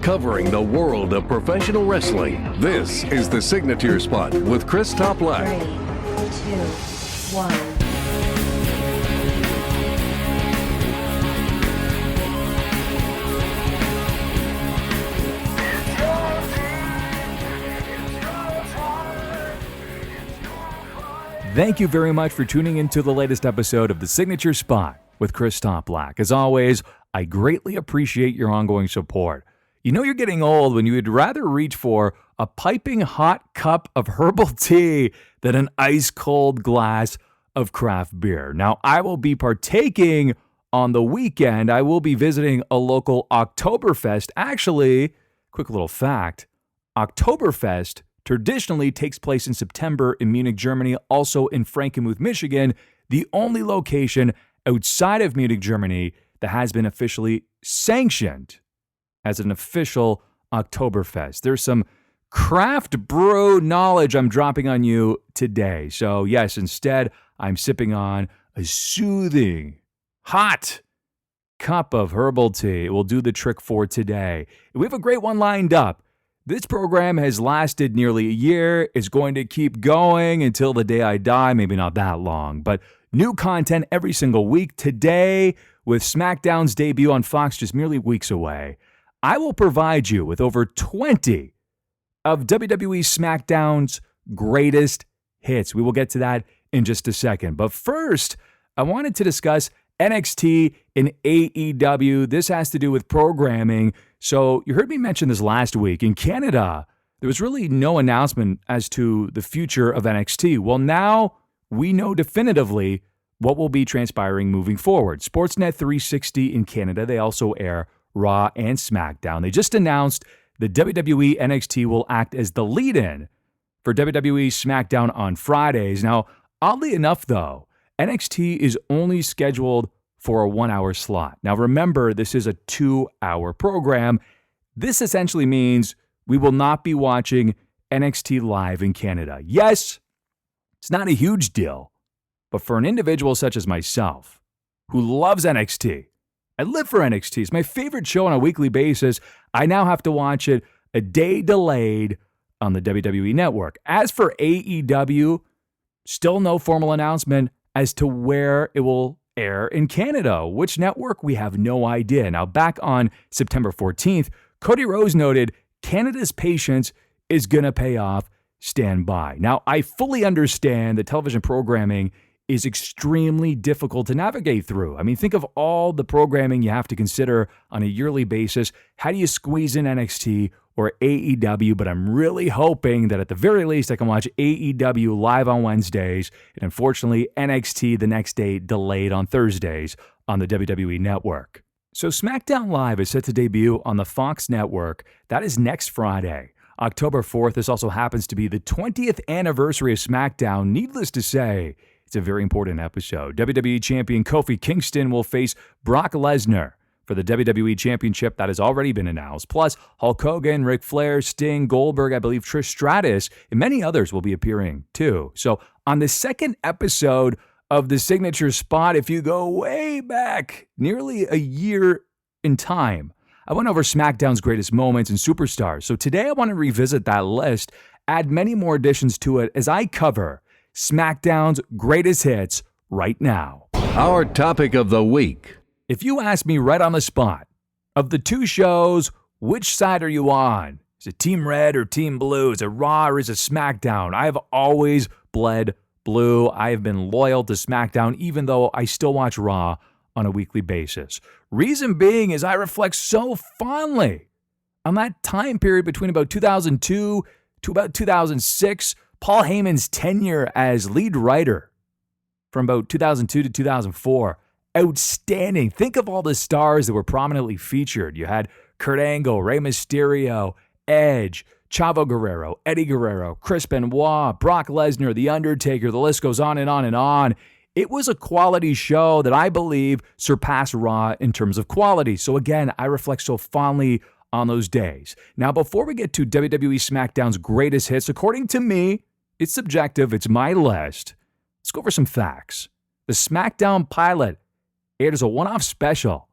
covering the world of professional wrestling. This is the Signature Spot with Chris Toplak. 3, 2, 1. Thank you very much for tuning into the latest episode of The Signature Spot with Chris Toplak. As always, I greatly appreciate your ongoing support. You know you're getting old when you would rather reach for a piping hot cup of herbal tea than an ice-cold glass of craft beer. Now, I will be partaking on the weekend. I will be visiting a local Oktoberfest. Actually, quick little fact, Oktoberfest traditionally takes place in September in Munich, Germany, also in Frankenmuth, Michigan, the only location outside of Munich, Germany that has been officially sanctioned as an official Oktoberfest. There's some craft brew knowledge I'm dropping on you today. So yes, instead, I'm sipping on a soothing, hot cup of herbal tea. It will do the trick for today. We have a great one lined up. This program has lasted nearly a year. It's going to keep going until the day I die, maybe not that long, but new content every single week. Today, with SmackDown's debut on Fox just merely weeks away, I will provide you with over 20 of WWE Smackdown's greatest hits. We will get to that in just a second. But first, I wanted to discuss NXT and AEW. This has to do with programming. So you heard me mention this last week. In Canada, there was really no announcement as to the future of NXT. Well, now we know definitively what will be transpiring moving forward. Sportsnet 360 in Canada, they also air Raw and SmackDown. They just announced the WWE NXT will act as the lead-in for WWE SmackDown on Fridays. Now, oddly enough, though, NXT is only scheduled for a 1-hour slot. Now remember, this is a 2-hour program. This essentially means we will not be watching NXT live in Canada. Yes, it's not a huge deal, but for an individual such as myself, who loves NXT, I live for NXT, it's my favorite show on a weekly basis, I now have to watch it a day delayed on the WWE Network. As for AEW, still no formal announcement as to where it will air in Canada. Which network? We have no idea. Now, back on September 14th, Cody Rhodes noted Canada's patience is going to pay off. Stand by. Now, I fully understand that television programming is extremely difficult to navigate through. I mean, think of all the programming you have to consider on a yearly basis. How do you squeeze in NXT or AEW? But I'm really hoping that at the very least I can watch AEW live on Wednesdays, and unfortunately NXT the next day delayed on Thursdays on the WWE Network. So SmackDown Live is set to debut on the Fox Network. That is next Friday, October 4th. This also happens to be the 20th anniversary of SmackDown. Needless to say, it's a very important episode. WWE Champion Kofi Kingston will face Brock Lesnar for the WWE Championship. That has already been announced. Plus, Hulk Hogan, Ric Flair, Sting, Goldberg, I believe Trish Stratus, and many others will be appearing too. So on the second episode of The Signature Spot, if you go way back, nearly a year in time, I went over SmackDown's greatest moments and superstars. So today I want to revisit that list, add many more additions to it as I cover SmackDown's greatest hits right now. Our topic of the week. If you ask me right on the spot, of the two shows, which side are you on? Is it Team Red or Team Blue? Is it Raw or is it SmackDown? I have always bled blue. I have been loyal to SmackDown, even though I still watch Raw on a weekly basis. Reason being is I reflect so fondly on that time period between about 2002 to about 2006, Paul Heyman's tenure as lead writer from about 2002 to 2004. Outstanding. Think of all the stars that were prominently featured. You had Kurt Angle, Rey Mysterio, Edge, Chavo Guerrero, Eddie Guerrero, Chris Benoit, Brock Lesnar, The Undertaker. The list goes on and on and on. It was a quality show that I believe surpassed Raw in terms of quality. So again, I reflect so fondly on those days. Now, before we get to WWE SmackDown's greatest hits, according to me, it's subjective, it's my list. Let's go over some facts. The SmackDown pilot aired as a one-off special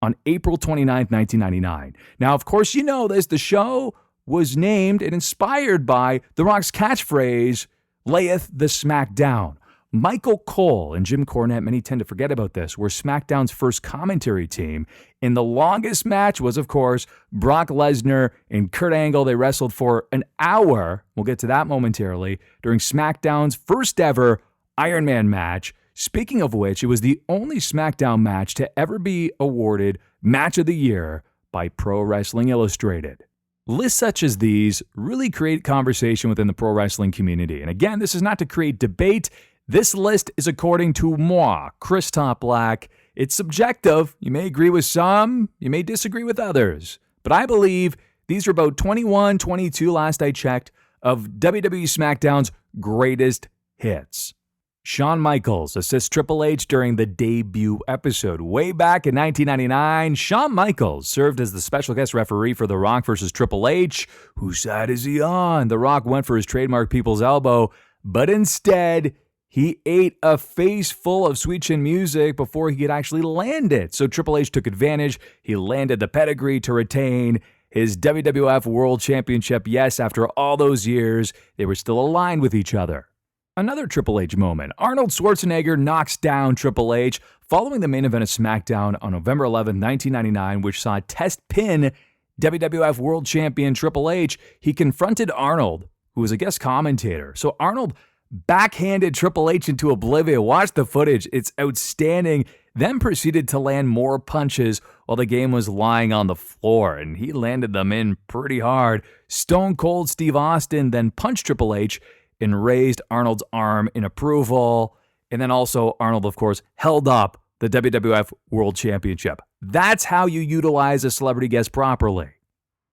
on April 29th, 1999. Now, of course, you know this. The show was named and inspired by The Rock's catchphrase, "Layeth the Smackdown." Michael Cole and Jim Cornette, many tend to forget about this, were SmackDown's first commentary team. And the longest match was, of course, Brock Lesnar and Kurt Angle. They wrestled for an hour. We'll get to that momentarily during SmackDown's first ever Iron Man match. Speaking of which, it was the only SmackDown match to ever be awarded Match of the Year by Pro Wrestling Illustrated. Lists such as these really create conversation within the pro wrestling community. And again, this is not to create debate. This list is according to moi, Chris Black. It's subjective. You may agree with some, you may disagree with others. But I believe these are about 21, 22, last I checked, of WWE Smackdown's greatest hits. Shawn Michaels assists Triple H during the debut episode. Way back in 1999, Shawn Michaels served as the special guest referee for The Rock versus Triple H. Whose side is he on? The Rock went for his trademark people's elbow, but instead, he ate a face full of Sweet Chin Music before he could actually land it. So Triple H took advantage. He landed the pedigree to retain his WWF World Championship. Yes, after all those years, they were still aligned with each other. Another Triple H moment. Arnold Schwarzenegger knocks down Triple H following the main event of SmackDown on November 11, 1999, which saw Test pin WWF World Champion Triple H. He confronted Arnold, who was a guest commentator. So Arnold backhanded Triple H into oblivion. Watch the footage. It's outstanding. Then proceeded to land more punches while the game was lying on the floor, and he landed them in pretty hard. Stone Cold Steve Austin then punched Triple H and raised Arnold's arm in approval. And then also Arnold, of course, held up the WWF World Championship. That's how you utilize a celebrity guest properly.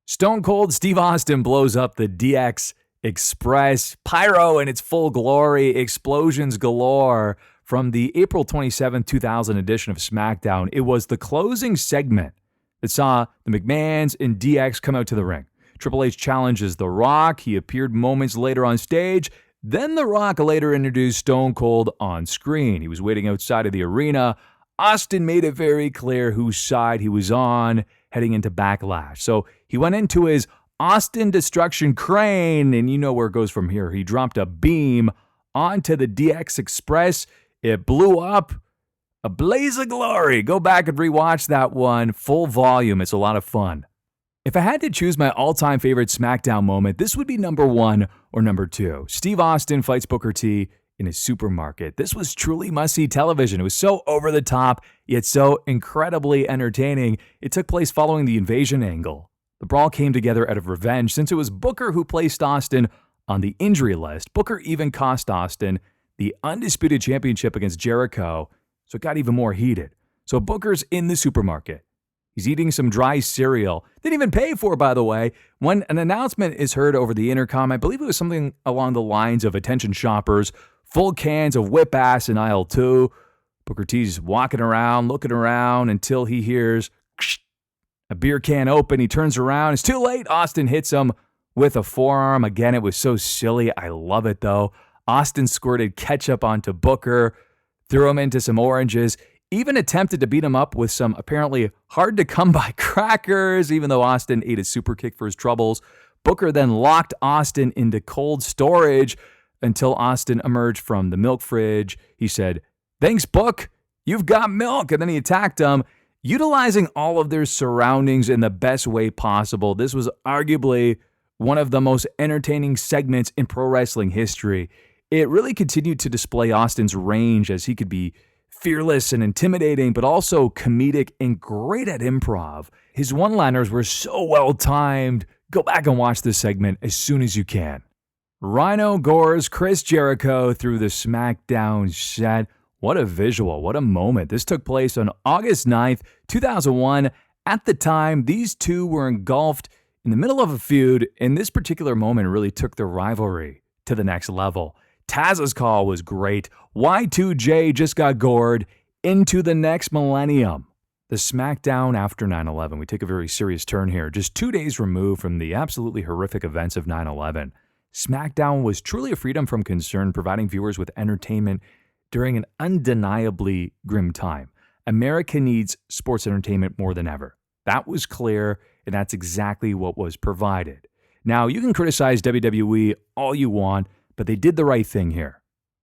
Stone Cold Steve Austin blows up the DX Express. Pyro in its full glory, explosions galore. From the April 27, 2000 edition of SmackDown, it was the closing segment that saw the McMahons and DX come out to the ring. Triple H challenges The Rock. He appeared moments later on stage. Then The Rock later introduced Stone Cold on screen. He was waiting outside of the arena. Austin made it very clear whose side he was on heading into Backlash. So he went into his Austin Destruction Crane, and you know where it goes from here. He dropped a beam onto the DX Express. It blew up. A blaze of glory. Go back and rewatch that one. Full volume. It's a lot of fun. If I had to choose my all-time favorite SmackDown moment, this would be number 1 or number 2. Steve Austin fights Booker T in his supermarket. This was truly must-see television. It was so over the top, yet so incredibly entertaining. It took place following the invasion angle. The brawl came together out of revenge since it was Booker who placed Austin on the injury list. Booker even cost Austin the undisputed championship against Jericho, so it got even more heated. So Booker's in the supermarket. He's eating some dry cereal. Didn't even pay for it, by the way. When an announcement is heard over the intercom, I believe it was something along the lines of "Attention shoppers, full cans of whip ass in aisle 2. Booker T's walking around, looking around until he hears a beer can open. He turns around. It's too late. Austin hits him with a forearm. Again, it was so silly. I love it, though. Austin squirted ketchup onto Booker, threw him into some oranges, even attempted to beat him up with some apparently hard-to-come-by crackers, even though Austin ate a super kick for his troubles. Booker then locked Austin into cold storage until Austin emerged from the milk fridge. He said, "Thanks, Book. You've got milk." And then he attacked him, utilizing all of their surroundings in the best way possible. This was arguably one of the most entertaining segments in pro wrestling history. It really continued to display Austin's range, as he could be fearless and intimidating, but also comedic and great at improv. His one-liners were so well-timed. Go back and watch this segment as soon as you can. Rhino gores Chris Jericho through the SmackDown set. What a visual, what a moment. This took place on August 9th, 2001. At the time, these two were engulfed in the middle of a feud, and this particular moment really took the rivalry to the next level. Taz's call was great. Y2J just got gored into the next millennium. The SmackDown after 9/11. We take a very serious turn here. Just 2 days removed from the absolutely horrific events of 9/11. SmackDown was truly a freedom from concern, providing viewers with entertainment during an undeniably grim time. America needs sports entertainment more than ever. That was clear, and that's exactly what was provided. Now, you can criticize WWE all you want, but they did the right thing here.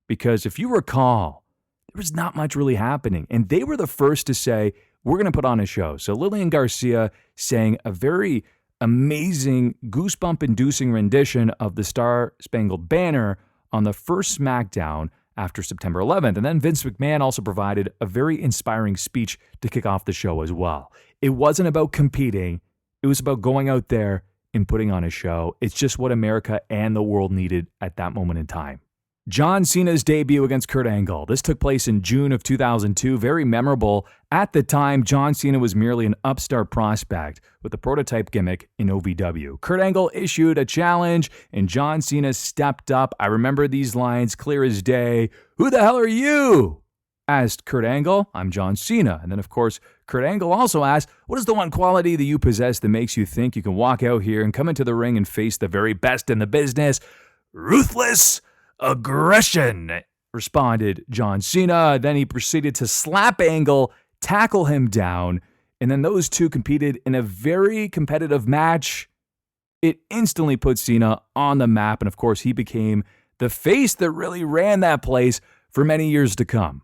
Because if you recall, there was not much really happening, and they were the first to say, we're going to put on a show. So Lillian Garcia sang a very amazing, goosebump-inducing rendition of the Star-Spangled Banner on the first SmackDown after September 11th. And then Vince McMahon also provided a very inspiring speech to kick off the show as well. It wasn't about competing. It was about going out there and putting on a show. It's just what America and the world needed at that moment in time. John Cena's debut against Kurt Angle. This took place in June of 2002. Very memorable. At the time, John Cena was merely an upstart prospect with a prototype gimmick in OVW. Kurt Angle issued a challenge, and John Cena stepped up. I remember these lines clear as day. "Who the hell are you?" asked Kurt Angle. "I'm John Cena." And then, of course, Kurt Angle also asked, "What is the one quality that you possess that makes you think you can walk out here and come into the ring and face the very best in the business?" "Ruthless aggression," responded John Cena. Then he proceeded to slap Angle, tackle him down, and then those two competed in a very competitive match. It instantly put Cena on the map, and of course, he became the face that really ran that place for many years to come.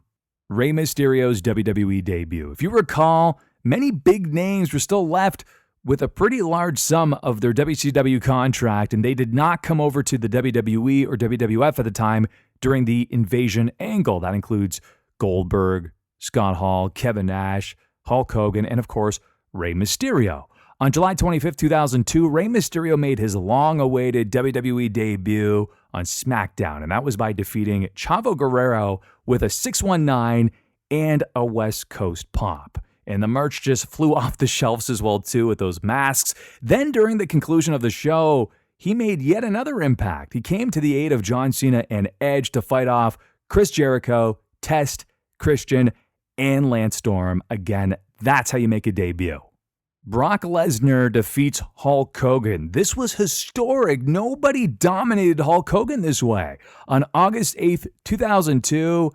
Rey Mysterio's WWE debut. If you recall, many big names were still left with a pretty large sum of their WCW contract, and they did not come over to the WWE or WWF at the time during the Invasion angle. That includes Goldberg, Scott Hall, Kevin Nash, Hulk Hogan, and of course, Rey Mysterio. On July 25th, 2002, Rey Mysterio made his long-awaited WWE debut on SmackDown, and that was by defeating Chavo Guerrero with a 619 and a West Coast pop. And the merch just flew off the shelves as well, too, with those masks. Then, during the conclusion of the show, he made yet another impact. He came to the aid of John Cena and Edge to fight off Chris Jericho, Test, Christian, and Lance Storm. Again, that's how you make a debut. Brock Lesnar defeats Hulk Hogan. This was historic. Nobody dominated Hulk Hogan this way. On August 8th, 2002,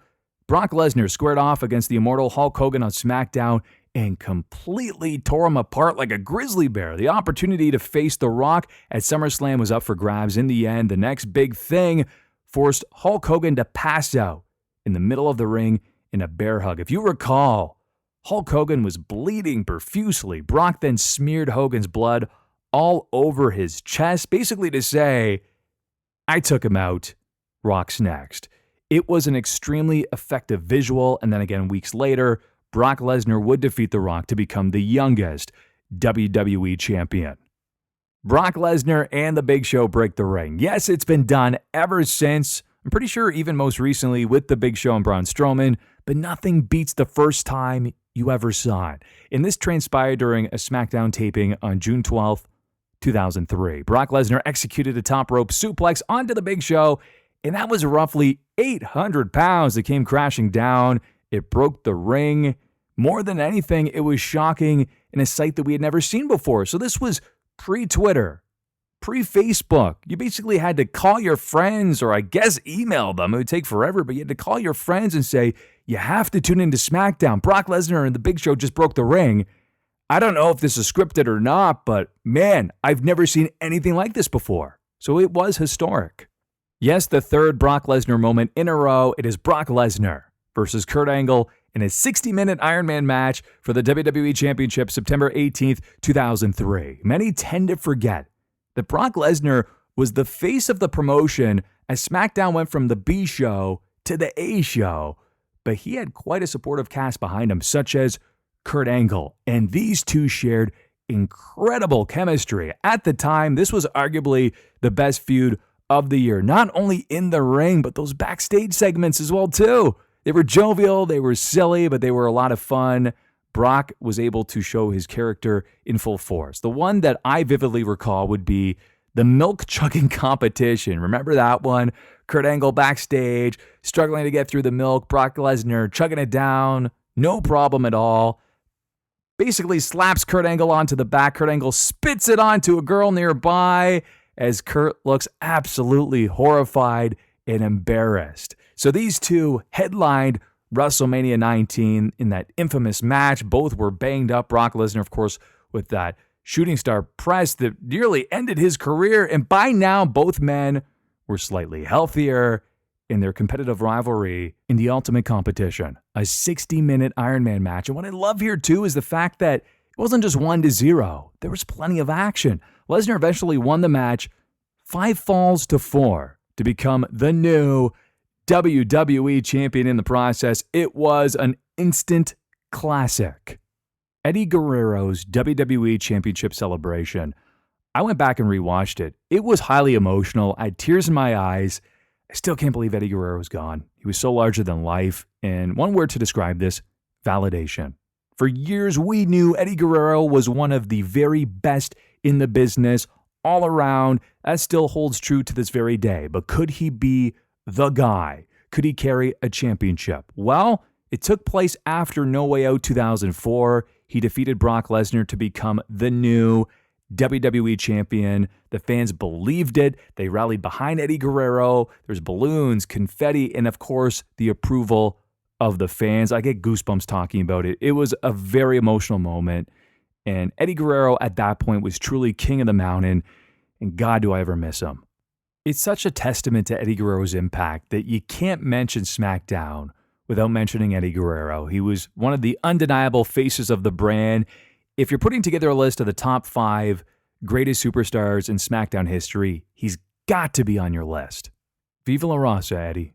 Brock Lesnar squared off against the immortal Hulk Hogan on SmackDown and completely tore him apart like a grizzly bear. The opportunity to face The Rock at SummerSlam was up for grabs. In the end, the next big thing forced Hulk Hogan to pass out in the middle of the ring in a bear hug. If you recall, Hulk Hogan was bleeding profusely. Brock then smeared Hogan's blood all over his chest, basically to say, "I took him out, Rock's next." It was an extremely effective visual, and then again weeks later, Brock Lesnar would defeat The Rock to become the youngest WWE champion. Brock Lesnar and The Big Show break the ring. Yes, it's been done ever since. I'm pretty sure even most recently with The Big Show and Braun Strowman, but nothing beats the first time you ever saw it. And this transpired during a SmackDown taping on June 12th, 2003. Brock Lesnar executed a top rope suplex onto The Big Show, and that was roughly 800 pounds that came crashing down. It broke the ring. More than anything, it was shocking in a sight that we had never seen before. So this was pre-Twitter, pre-Facebook. You basically had to call your friends or I guess email them. It would take forever, but you had to call your friends and say, you have to tune into SmackDown. Brock Lesnar and The Big Show just broke the ring. I don't know if this is scripted or not, but man, I've never seen anything like this before. So it was historic. Yes, the third Brock Lesnar moment in a row. It is Brock Lesnar versus Kurt Angle in a 60-minute Iron Man match for the WWE Championship September 18th, 2003. Many tend to forget that Brock Lesnar was the face of the promotion as SmackDown went from the B show to the A show, but he had quite a supportive cast behind him, such as Kurt Angle, and these two shared incredible chemistry. At the time, this was arguably the best feud of the year, not only in the ring, but those backstage segments as well, too. They were jovial, they were silly, but they were a lot of fun. Brock was able to show his character in full force. The one that I vividly recall would be the milk chugging competition. Remember that one? Kurt Angle backstage, struggling to get through the milk. Brock Lesnar chugging it down, no problem at all. Basically slaps Kurt Angle onto the back. Kurt Angle spits it onto a girl nearby as Kurt looks absolutely horrified and embarrassed. So these two headlined WrestleMania 19 in that infamous match. Both were banged up. Brock Lesnar, of course, with that shooting star press that nearly ended his career. And by now, both men were slightly healthier in their competitive rivalry in the Ultimate Competition, a 60-minute Iron Man match. And what I love here, too, is the fact that it wasn't just 1-0. There was plenty of action. Lesnar eventually won the match 5 falls to 4 to become the new WWE champion in the process. It was an instant classic. Eddie Guerrero's WWE Championship celebration. I went back and rewatched it. It was highly emotional. I had tears in my eyes. I still can't believe Eddie Guerrero was gone. He was so larger than life. And one word to describe this, validation. For years, we knew Eddie Guerrero was one of the very best in the business all around. That still holds true to this very day. But could he be the guy? Could he carry a championship? Well, it took place after No Way Out 2004. He defeated Brock Lesnar to become the new WWE champion. The fans believed it. They rallied behind Eddie Guerrero. There's balloons, confetti, and of course, the approval of the fans. I get goosebumps talking about it. It was a very emotional moment. And Eddie Guerrero at that point was truly king of the mountain. And God, do I ever miss him. It's such a testament to Eddie Guerrero's impact that you can't mention SmackDown without mentioning Eddie Guerrero. He was one of the undeniable faces of the brand. If you're putting together a list of the top 5 greatest superstars in SmackDown history, he's got to be on your list. Viva la Raza, Eddie.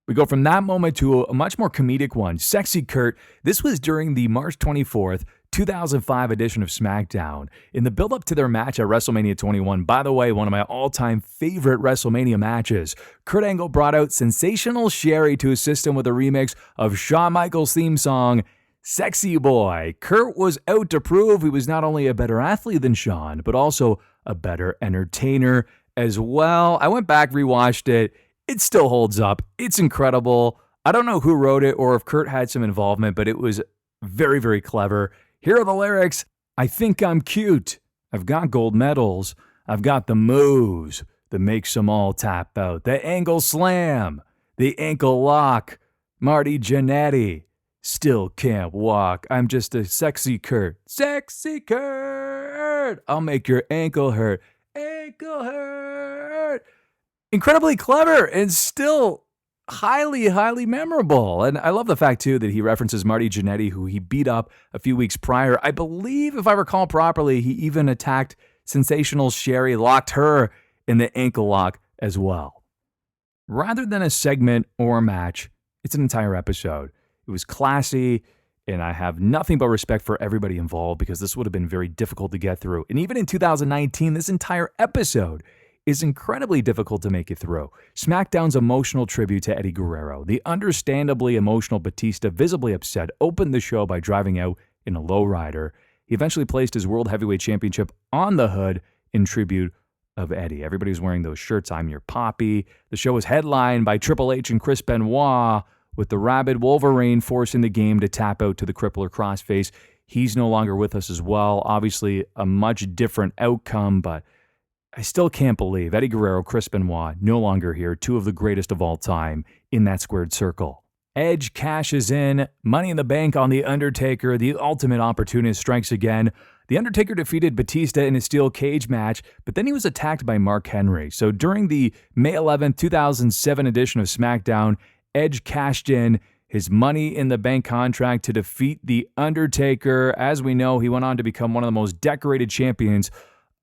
We go from that moment to a much more comedic one. Sexy Kurt. This was during the March 24th, 2005 edition of SmackDown. In the build-up to their match at WrestleMania 21, by the way, one of my all-time favorite WrestleMania matches, Kurt Angle brought out Sensational Sherry to assist him with a remix of Shawn Michaels' theme song, Sexy Boy. Kurt was out to prove he was not only a better athlete than Shawn, but also a better entertainer as well. I went back, rewatched it. It still holds up. It's incredible. I don't know who wrote it or if Kurt had some involvement, but it was very, very clever. Here are the lyrics. I think I'm cute. I've got gold medals. I've got the moves that makes them all tap out. The angle slam. The ankle lock. Marty Jannetty. Still can't walk. I'm just a sexy Kurt. Sexy Kurt. I'll make your ankle hurt. Ankle hurt. Incredibly clever and still highly, highly memorable. And I love the fact, too, that he references Marty Jannetty, who he beat up a few weeks prior. I believe, if I recall properly, he even attacked Sensational Sherry, locked her in the ankle lock as well. Rather than a segment or a match, it's an entire episode. It was classy, and I have nothing but respect for everybody involved because this would have been very difficult to get through. And even in 2019, this entire episode is incredibly difficult to make it through. SmackDown's emotional tribute to Eddie Guerrero, the understandably emotional Batista, visibly upset, opened the show by driving out in a lowrider. He eventually placed his World Heavyweight Championship on the hood in tribute of Eddie. Everybody was wearing those shirts, I'm Your Poppy. The show was headlined by Triple H and Chris Benoit, with the rabid Wolverine forcing the game to tap out to the crippler crossface. He's no longer with us as well. Obviously, a much different outcome, but I still can't believe Eddie Guerrero, Chris Benoit, no longer here, 2 of the greatest of all time in that squared circle. Edge cashes in, Money in the Bank on The Undertaker, the ultimate opportunist strikes again. The Undertaker defeated Batista in a steel cage match, but then he was attacked by Mark Henry. So during the May 11th, 2007 edition of SmackDown, Edge cashed in his Money in the Bank contract to defeat The Undertaker. As we know, he went on to become one of the most decorated champions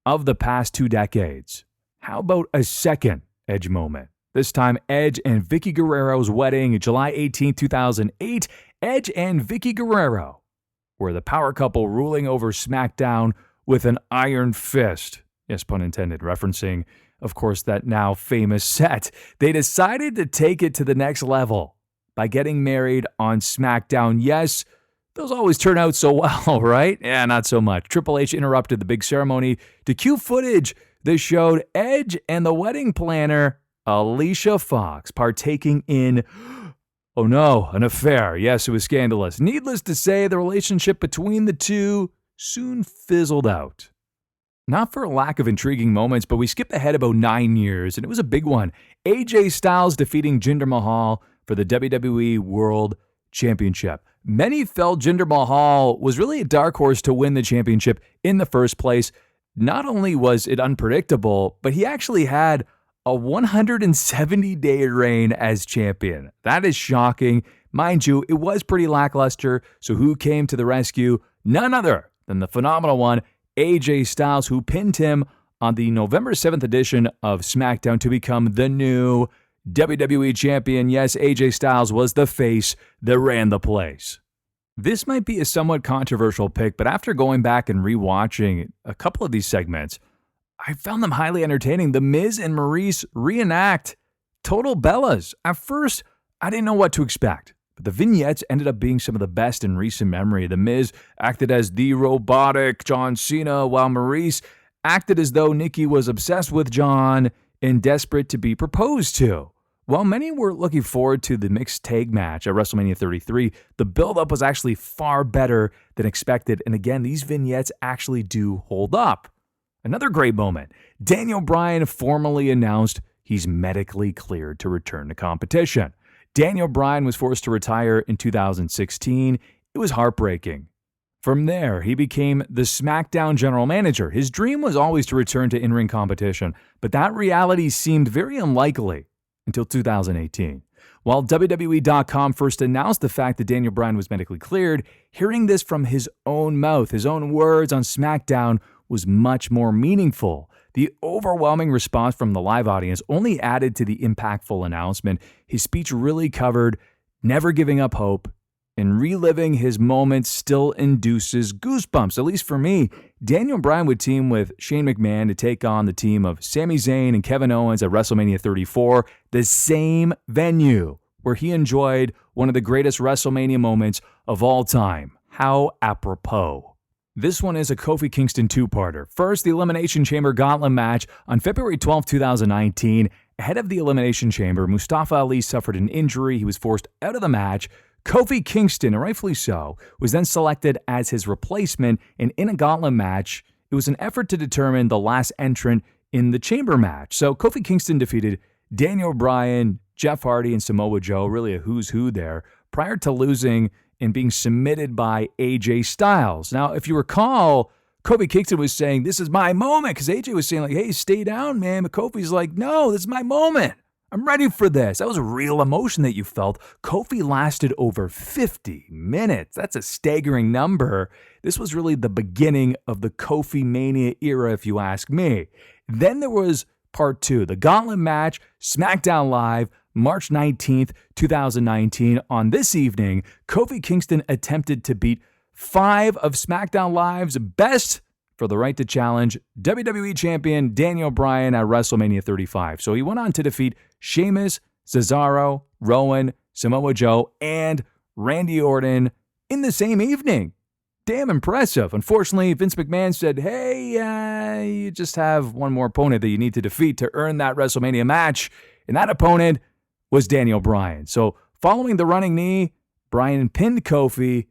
of the past 2 decades. How about a second Edge moment? This time, Edge and Vickie Guerrero's wedding, July 18, 2008. Edge and Vickie Guerrero were the power couple ruling over SmackDown with an iron fist. Yes, pun intended, referencing, of course, that now famous set. They decided to take it to the next level by getting married on SmackDown. Yes, those always turn out so well, right? Yeah, not so much. Triple H interrupted the big ceremony to cue footage that showed Edge and the wedding planner, Alicia Fox, partaking in, oh no, an affair. Yes, it was scandalous. Needless to say, the relationship between the two soon fizzled out. Not for a lack of intriguing moments, but we skipped ahead about 9 years, and it was a big one. AJ Styles defeating Jinder Mahal for the WWE World Championship. Many felt Jinder Mahal was really a dark horse to win the championship in the first place. Not only was it unpredictable, but he actually had a 170-day reign as champion. That is shocking. Mind you, it was pretty lackluster, so who came to the rescue? None other than the phenomenal one, AJ Styles, who pinned him on the November 7th edition of SmackDown to become the new WWE Champion. Yes, AJ Styles was the face that ran the place. This might be a somewhat controversial pick, but after going back and rewatching a couple of these segments, I found them highly entertaining. The Miz and Maurice reenact Total Bellas. At first, I didn't know what to expect, but the vignettes ended up being some of the best in recent memory. The Miz acted as the robotic John Cena, while Maurice acted as though Nikki was obsessed with John and desperate to be proposed to. While many were looking forward to the mixed tag match at WrestleMania 33, the build-up was actually far better than expected, and again, these vignettes actually do hold up. Another great moment, Daniel Bryan formally announced he's medically cleared to return to competition. Daniel Bryan was forced to retire in 2016. It was heartbreaking. From there, he became the SmackDown general manager. His dream was always to return to in-ring competition, but that reality seemed very unlikely until 2018. While WWE.com first announced the fact that Daniel Bryan was medically cleared, hearing this from his own mouth, his own words on SmackDown, was much more meaningful. The overwhelming response from the live audience only added to the impactful announcement. His speech really covered never giving up hope, and reliving his moments still induces goosebumps, at least for me. Daniel Bryan would team with Shane McMahon to take on the team of Sami Zayn and Kevin Owens at WrestleMania 34, the same venue where he enjoyed one of the greatest WrestleMania moments of all time. How apropos. This one is a Kofi Kingston two-parter. First, the Elimination Chamber Gauntlet match on February 12, 2019. Ahead of the Elimination Chamber, Mustafa Ali suffered an injury. He was forced out of the match. Kofi Kingston, and rightfully so, was then selected as his replacement, and in a gauntlet match, it was an effort to determine the last entrant in the chamber match. So Kofi Kingston defeated Daniel Bryan, Jeff Hardy, and Samoa Joe, really a who's who there, prior to losing and being submitted by AJ Styles. Now, if you recall, Kofi Kingston was saying, this is my moment, because AJ was saying, like, hey, stay down, man. But Kofi's like, no, this is my moment. I'm ready for this. That was a real emotion that you felt. Kofi lasted over 50 minutes. That's a staggering number. This was really the beginning of the Kofi Mania era, if you ask me. Then there was part two, the Gauntlet match, SmackDown Live, March 19th, 2019. On this evening, Kofi Kingston attempted to beat 5 of SmackDown Live's best for the right to challenge WWE Champion Daniel Bryan at WrestleMania 35. So he went on to defeat Sheamus, Cesaro, Rowan, Samoa Joe, and Randy Orton in the same evening. Damn impressive. Unfortunately, Vince McMahon said, hey, you just have one more opponent that you need to defeat to earn that WrestleMania match. And that opponent was Daniel Bryan. So following the running knee, Bryan pinned Kofi,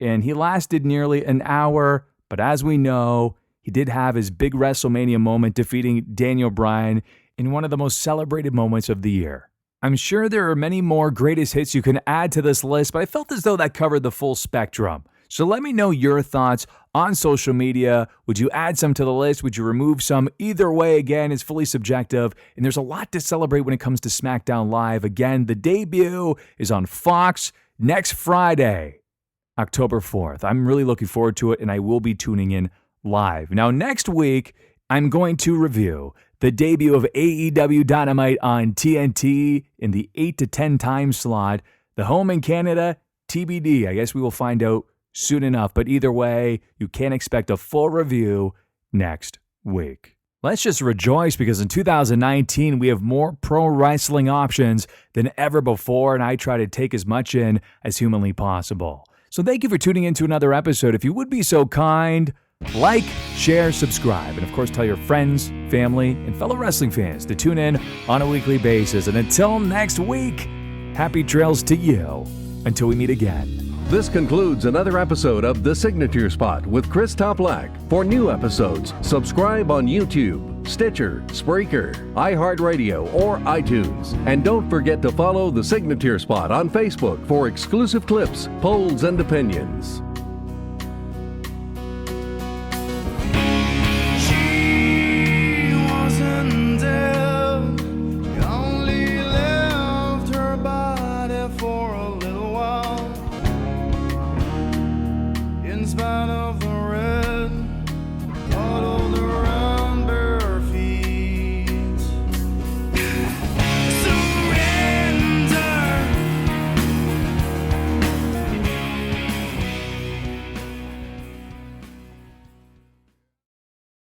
and he lasted nearly an hour. But as we know, he did have his big WrestleMania moment defeating Daniel Bryan in one of the most celebrated moments of the year. I'm sure there are many more greatest hits you can add to this list, but I felt as though that covered the full spectrum. So let me know your thoughts on social media. Would you add some to the list? Would you remove some? Either way, again, is fully subjective, and there's a lot to celebrate when it comes to SmackDown Live. Again, the debut is on Fox next Friday, October 4th. I'm really looking forward to it, and I will be tuning in live. Now, next week, I'm going to review the debut of AEW Dynamite on TNT in the 8 to 10 time slot. The home in Canada, TBD. I guess we will find out soon enough, but either way, you can expect a full review next week. Let's just rejoice because in 2019, we have more pro wrestling options than ever before, and I try to take as much in as humanly possible. So thank you for tuning in to another episode. If you would be so kind, like, share, subscribe, and of course tell your friends, family, and fellow wrestling fans to tune in on a weekly basis. And until next week, happy trails to you until we meet again. This concludes another episode of The Signature Spot with Chris Toplack. For new episodes, subscribe on YouTube. Stitcher, Spreaker, iHeartRadio, or iTunes. And don't forget to follow The Signature Spot on Facebook for exclusive clips, polls, and opinions.